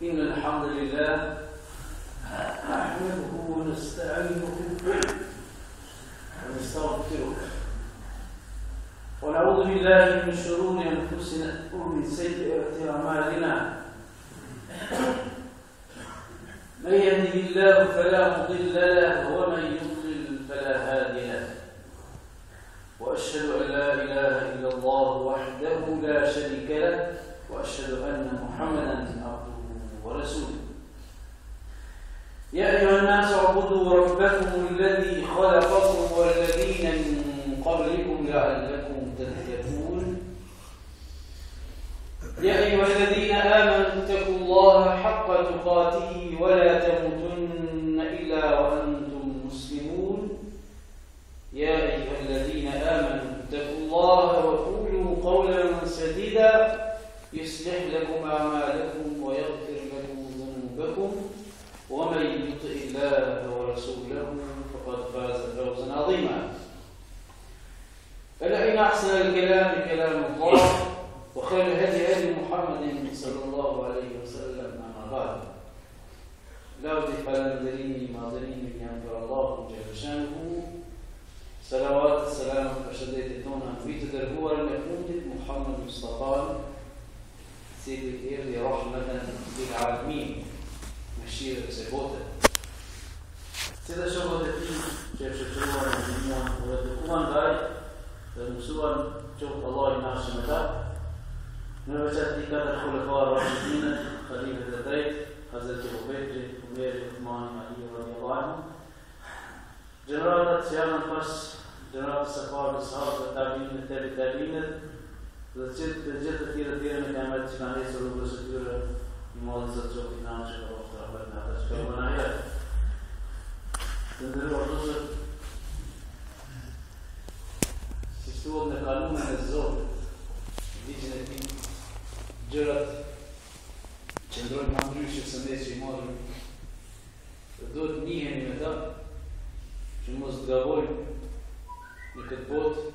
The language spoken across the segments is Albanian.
إن الحمد لله نحمده ونستعينه ونستغفره ونعوذ بالله من شرور أنفسنا ومن سيئات أعمالنا من يهده الله فلا مضل له ومن يضلل فلا هادي له وأشهد أن لا إله إلا الله وحده لا شريك له وأشهد أن محمدا عبده ورسوله يا أيها الناس اعبدوا ربكم الذي خلقكم والذين من قبلكم لعلكم تتقون يا أيها الذين آمنوا اتقوا الله حق تقاته ولا تموتن إلا وأنتم مسلمون يا أيها الذين آمنوا اتقوا الله وقولوا قولا سديدا يصلح لكم أعمالكم ويغفر لكم ذنوبكم ومن يطع الله ورسوله فقد فاز فوزا عظيما فإن أحسن الكلام كلام الله وخير هدي محمد صلى الله عليه وسلم أما بعد لا أضيف على المدرين ماضرين من ينفر الله جل شانه صلوات السلام فشديتنا في تدربوا المحمود محمد مصطفى سيد الإرض رحمة للعالمين مشيرة سيبوتا سيدا شغلة كيف شكروا المجموعة ودكوان داي المسوان شوف الله ينعش متى نرجع تلك الخلفاء الراشدين خليفة البيت حضرت أبو بكر عمر عثمان علي رضي الله عنهم جنرالات سيانا الفرس جنرالات الصحابة الصحابة التابعين التابعين Gjithë të tjere me kamet që kanë nesër rrugës së tyre në modën se të qoftë namë që ka oftë rahmet në ata që ka bëna jetë. Të ndërruar dozët, si shtuat në kalumin e Zotit, ligjin e tij, gjërat që ndrojnë më ndryshe se ne që i marrim, duhet njiheni me ta, që mos të gabojmë në këtë botë,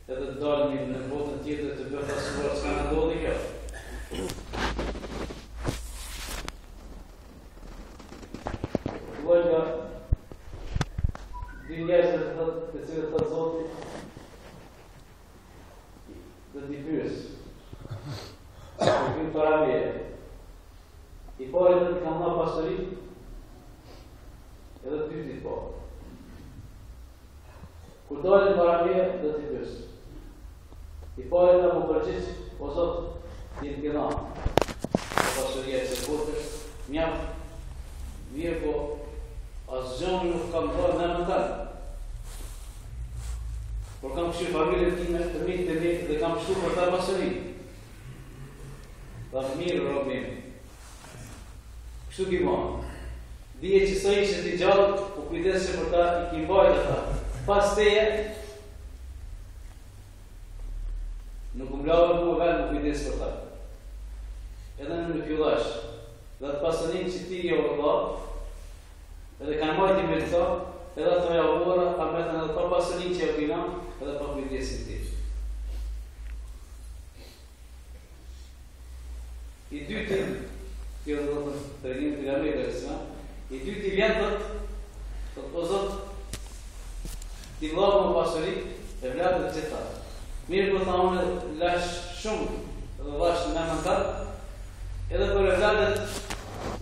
edhe të dalmi në botën tjetër të befasuar s'ka në ndodhi kjo. Luaj nga dy njerëz të cilët thot Zoti dhe t'i pyes. Kërkojnë para meje. I pari dhe t'i kam marrë pasuri, edhe të dyti po. Kur dalin para meje dhe t'i pyes. I pari nga më përgjith, o Zot, t'jenë këna, o pasuria e se botës, mjaftë, mirë po, asgjë nuk kam bërë në më tanë. Por kam kështu familjen time, të mitë të mitë, dhe kam kështu për ta pasuri. Dhe mirë, robë kështu ki ma. Dije që sa ishe t'i gjallë, u kujdeshe për ta, i ki mbajt ata. Pas teje, nuk më lavë mu vetë më kujdes për ta. Edhe në fjullash, dhe të pasonin që ti jo Allah, edhe kanë majti me të ta, edhe të me avora, ka metën edhe pa pasonin që e kujna, edhe pa kujdesin ti. I dytin, kjo dhe të të regim të gami dhe i dyti vjen të o Zot, ti vlavë më pasonin, e vladë të qëta. Mirë për ta unë lash shumë dhe dhash në mëntar, edhe për e vladët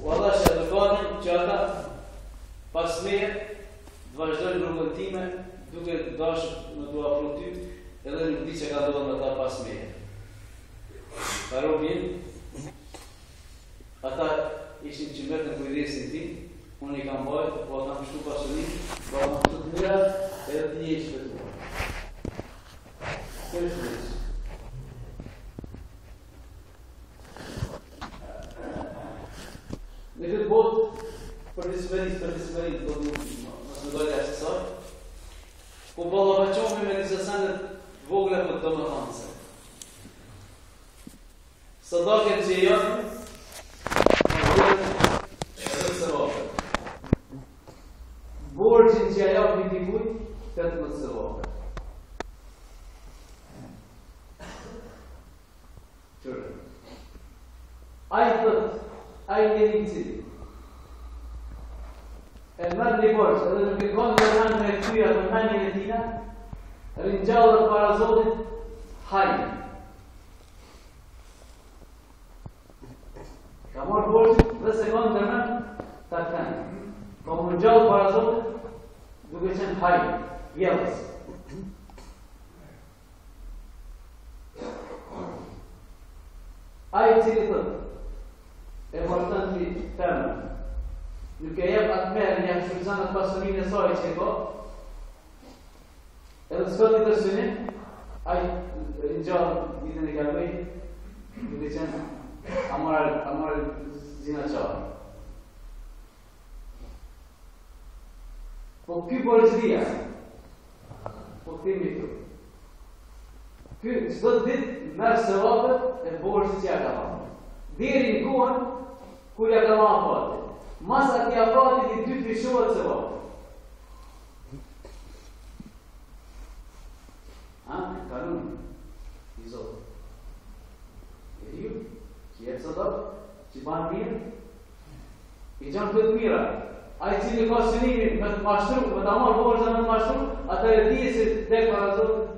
u adhash e edukatin që ata pas meje të vazhdojnë rrugën time duke dash në dua afro ty edhe nuk di që ka dohën ata pas meje. Ka robin, ata ishin që mërë në kujdesin ti, unë i kam bajt, po ata më shtu pasurin, po ata më shtu të mirat, edhe të një që të në këtë botë, për dismerit, do në dojtë e sësar, ku ballafaqohemi me disa sende vogla për domethënëse. Sadaket që janë, edhe sevapet. Borgjin që ja japë një dikujt, 18 sevapet. Ai thot, ai njeri I cili e merr një borxh edhe nuk e ka ndërmend me kthyer ato menjen e tina, ringjallët para Zotit, hajde. Ka marrë borxhin dhe se ka ndërmend ta kanë. Ka më gjallë para Zotit, duke qenë hajde, jellës. Ai cili thotë, e martën ti femër, nuk e jep atë merë një shfrytëzon atë pasurinë e saj që e ka, edhe s'ka t'i të synim, ai ringjallë ditën e galbejt, duke qenë amar zina qarë. Po ky borxhia, po themi këtu, ky çdo ditë merr sevapet e borxhit që ja ka marrë. Deri në kohën kur ja ka marrë fati. Mas atij afati I dy fishohet sevapet. Kanun I Zotit. Njeriu që jep sadaka, që ban mirë, I gjan të mira. Ai cili ka synimin me të mashtru, me ta marrë borxhin me të mashtru, atëherë di se tek para Zotit,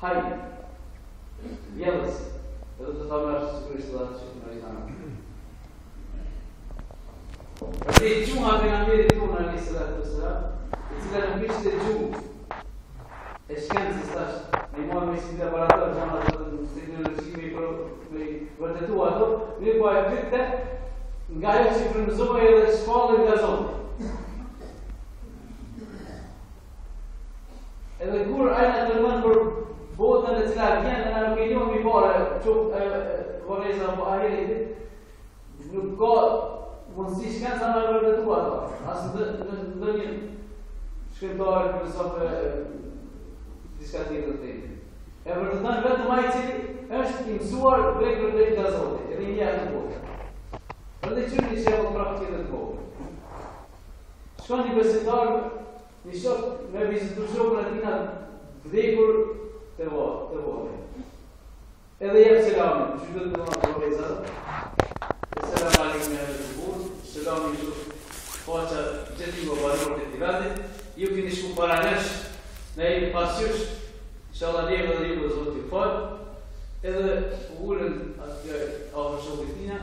hajde. Jellës, edhe të ta merë sigurisht dhe atë që në rejtanë. Përte I gjuha për nga mjeri tonë alai salatu wassalam, I cila nuk ishte gjuhë e shkencës tash, me I marrë me si laborator, gjana të teknologjimi me vërtetu ato, një po e pytte nga jo që frymëzoj edhe shpallën nga Zoti. Edhe kur ajna të rëmën për botën e cila vjen dhe na nuk e njohëm I pare voreza apo ahiretit, nuk ka mundësi shkenca me vërtetu ato. Asë në një shkrimtar, filosof diçka tjetër të tjetër. E vërteton vetëm ai I cili është I mësuar veprën drejt nga Zoti, edhe I njeh në botë. Edhe çu një shembull praktik të vogël. Shkon një besimtar, një shok me vizitu shokun e tina vdekur të vogël. Edhe jep selamin, që do të thonë profesor. Selam aleikum ya Rasul. Selam ju. Faça gjithë valorët e tiratit. Ju keni shku para nesh në një pasysh, inshallah dhe ju Zoti fal. Edhe ulën aty afër shokut tina.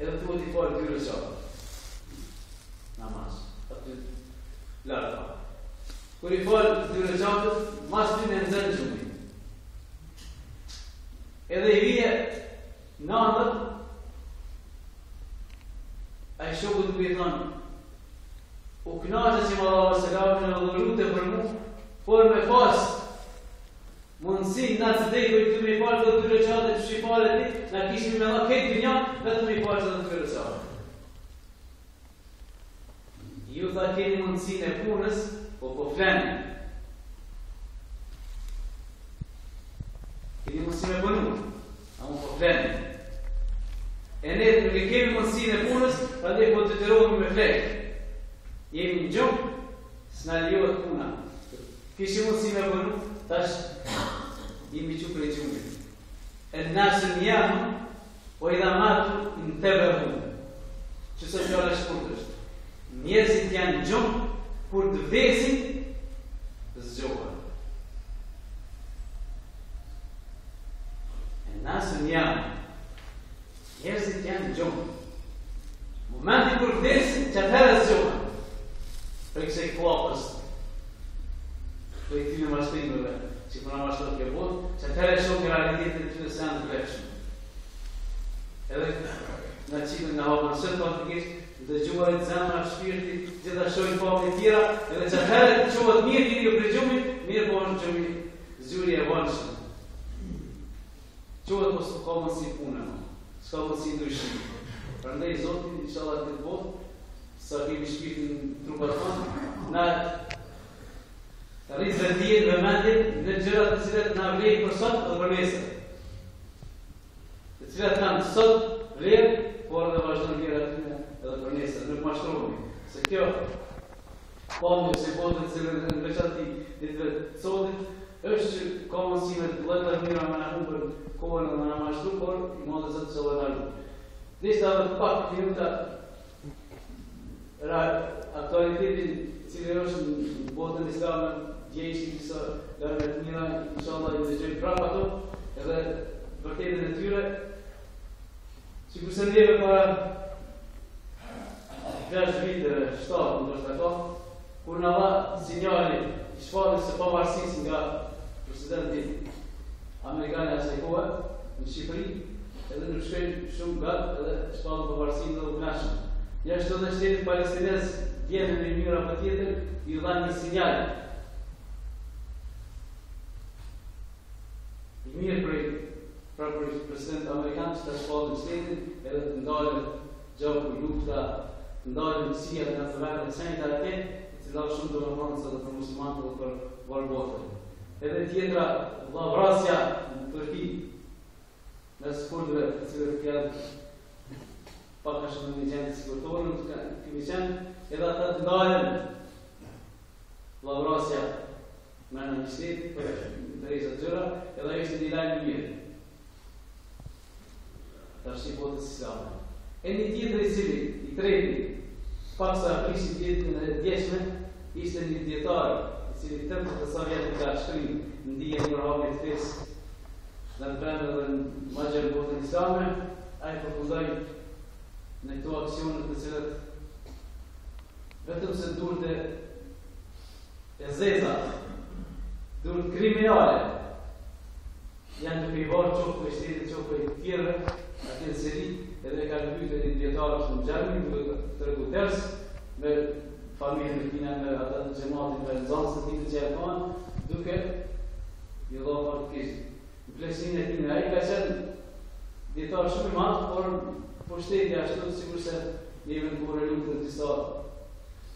Edhe duhet I falë 2 rekate. Namaz. Aty larta. Kur I falë 2 rekate, mas 2 në nxënë gjumi. Edhe I vije natën, ai shokut duke I thonë, u knaqe që më dha selamin edhe lutje për mu, por me pas mundësi na të dekoj të me falë të 2 rekate që I falë ti, na kishim me dha këtë dynjan, vetëm me falë të 2 rekate. Ju tha keni mundësinë e punës, po fleni. Keni mundësi me punu, ama po fleni. E ne nuk e kemi mundësinë e punës, prandaj po detyrohemi me flek. Jemi në gjumë, s'na lejohet puna. Kishim mundësi me punu, tash jemi që prej gjumit. E nasën janë, o I dhamatu në tebehu. Që së fjallë shkurt është. Njerëzit janë gjumë, kur të vdesin, zgjohen. E nasën janë, njerëzit janë gjumë. Momenti kur vdesin, që atëherë zgjohen. Për këse I klapës. Për I ty në mashtrimëve, që përna mashtot ke botë, që atëherë shumë në realitetin të në senë të vekshme. Edhe në qipën nga hapër sëtë faktikisht, dëgjuarit zemra, shpirtit, gjithashtu I fapë tjera, edhe që atëherë të qohet mirë njëri për gjumit, mirë po është gjumi zyri e vanshëm. Qohet po s'ka mësi punë, s'ka mësi ndryshim. Prandaj Zoti inshallah këtë botë, sa kemi shpirtin trupat tonë, na rrisë dijet dhe mendjen në gjërat të cilat na vlejnë për sot dhe për nesër. Të cilat kanë sot vlerë, por edhe vazhdon vlerë aty edhe për nesër, nuk mashtrohemi. Se kjo pamje se botën të cilën në veçanti ditëve të sotit, është që ka mësime të lëta mira me na humbër kohën dhe me na mashtru, por I madhe Zoti që na lut. Deshta edhe pak minuta aktualitetin cili është në botën islame, gjejshi disa lërme të mira, inshallah ju dëgjojmë prapë ato, edhe vërtetën e tyre. Sikur se ndjeve para 6 viteve, 7 ndoshta ka, kur na dha sinjali i shpalljes së pavarësisë nga presidenti amerikan e asaj kohe në Shqipëri, edhe nuk shkojnë shumë gatë edhe shpallën pavarësinë dhe uknashëm. Jashtë edhe shtetit palestinez vjen në një mënyrë apo tjetër, i dha një sinjal. I mirë për president amerikan që të shpallën shtetin, edhe të ndalën gjaku lufta, të ndalën Siria nga të vende të shenjta atje, që dha shumë dominancë edhe për muslimanët dhe për varë botën. Edhe tjetra, vrasja në Turqi, mes kurdëve të cilët janë pak a shumë në një gjendë sigurtore, nuk kemi qenë, edhe ata të ndalën vrasja me në një shtetë për drejtë gjëra, edhe ishte një lajmë mirë. Ta është një botës islame. E një tjetër i cili, i treti, pak sa prishit jetën e djeshme, ishte një djetarë, i cili tëmë të sa vjetë ka shkrim në dijen për hapje të fesë në të brenda dhe në magjerë botën islame, a i përkundoj në këto aksionet të cilët vetëm se durët e zeza, durët kriminale, janë duke i varë qofë për shtetit, qofë për i tjerëve, atje në seri, edhe ka lëbytë e një djetarë shumë gjermi, duke të regu tërës, me familje në kina, me ata të gjematin, me nëzansë të titë që e fanë, duke i dha parë të kishtë. Në plesinë e kina, a i ka qenë djetarë shumë i matë, por shteti ashtu, sikur se jemi në kore lutë të disa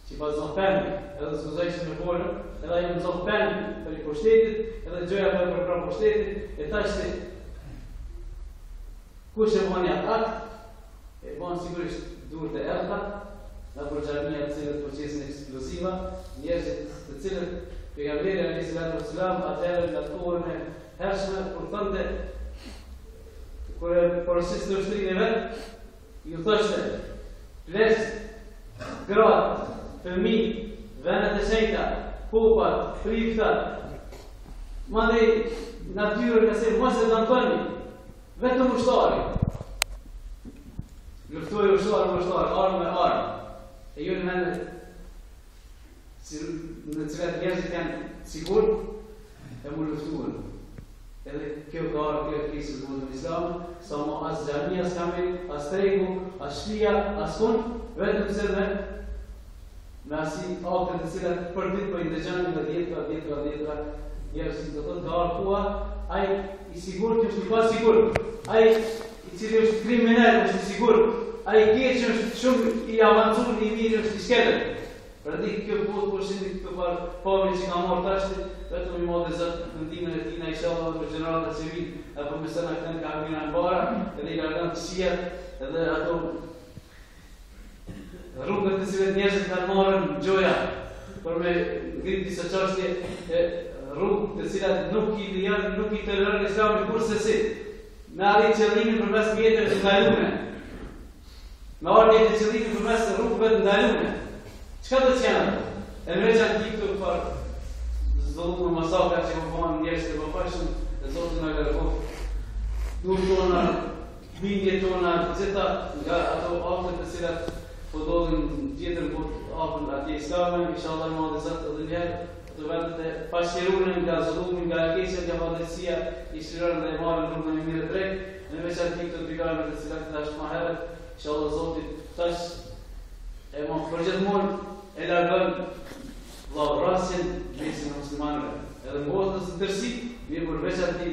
që pa zonë penë, edhe s'guzaj që në kore, edhe jemi në zonë penë për i po shtetit, edhe gjoja për pra po shtetit, e ta që kush e bani atë akt, e bani sigurisht durët e erta, nga për gjarmija të cilët procesin eksploziva, njerëzit të cilët pejgamberi alayhi salatu wassalam atëherë në kohën e hershme kur thonte kur e porosisë të ushtrinë e vet, ju thoshte ples, gratë, fëmijë, vendet e shenjta, popat, friftat, madje natyrën e se mos e dantoni, vetëm ushtari. Luftoj ushtar, armë me armë. E ju në mendë në cilat njerëzit janë sigur e mu luftuën. Edhe kjo ka arë kjo krisë të botën islamë, sa ma as gjamia s'kami, as tregu, as shlia, as kun, vetëm se me asi aktet të cilat për ditë për i ndëgjani me djetra, njerëzit të thotë ka arë kua, aj i sigur që është një pas sigur, aj i cili është kriminal është i sigur, aj i keqë është shumë i avancur, i mirë është i shkelet. Pra di kjo botë për shindi këtë parë pavri që ka morë tashti, vetëm i modë e zëtë në ndimën e tina i shala dhe për generata civil, e për mësën a këtën ka hamina në bara, edhe i largan të shia, edhe ato rrugët të cilet njerëzit kanë marën gjoja, për me ngritë disa qashtje, rrugë të cilat nuk i të lërën islami kurse si, me arrit qëllimin për mes mjetër të ndalune, me arrit e qëllimin për mes rrugëve të ndalune. Qëka të qenë ato? E në veç anë tiktu për zdollur masaka që më bëhanë njerës të përfashën, e zotë në gërëkof, dur tona, bindje tona, gjitha nga ato aftet të cilat përdodhin tjetër për afën atje islame, inshallah në madhe zëtë edhe njerë, të vendet e pashjerurin nga zullumin, nga ekesja, nga madhësia, i shirën dhe e marën rrugën e mire drejt, në veç anë tiktu të bikarme të cilat të ashtë ma heret, inshallah zotit tash e më përgjithmonë e largën vrasjen mesin e muslimanëve. Edhe në botës në tërsi, mirë për veç ati,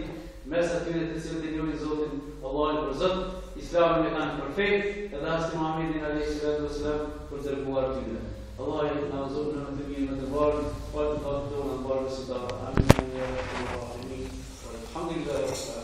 mes atyre të cilët e njohin Zotin, Allahin për Zot, Islamin e kanë perfekt, edhe Hasti Muhammedin alayhi salatu wassalam për të rëbuar tyre. Allahin na Zot në të mirë në të varë, pa të fatë tonë në varë së ta. Amin. Alhamdulillah.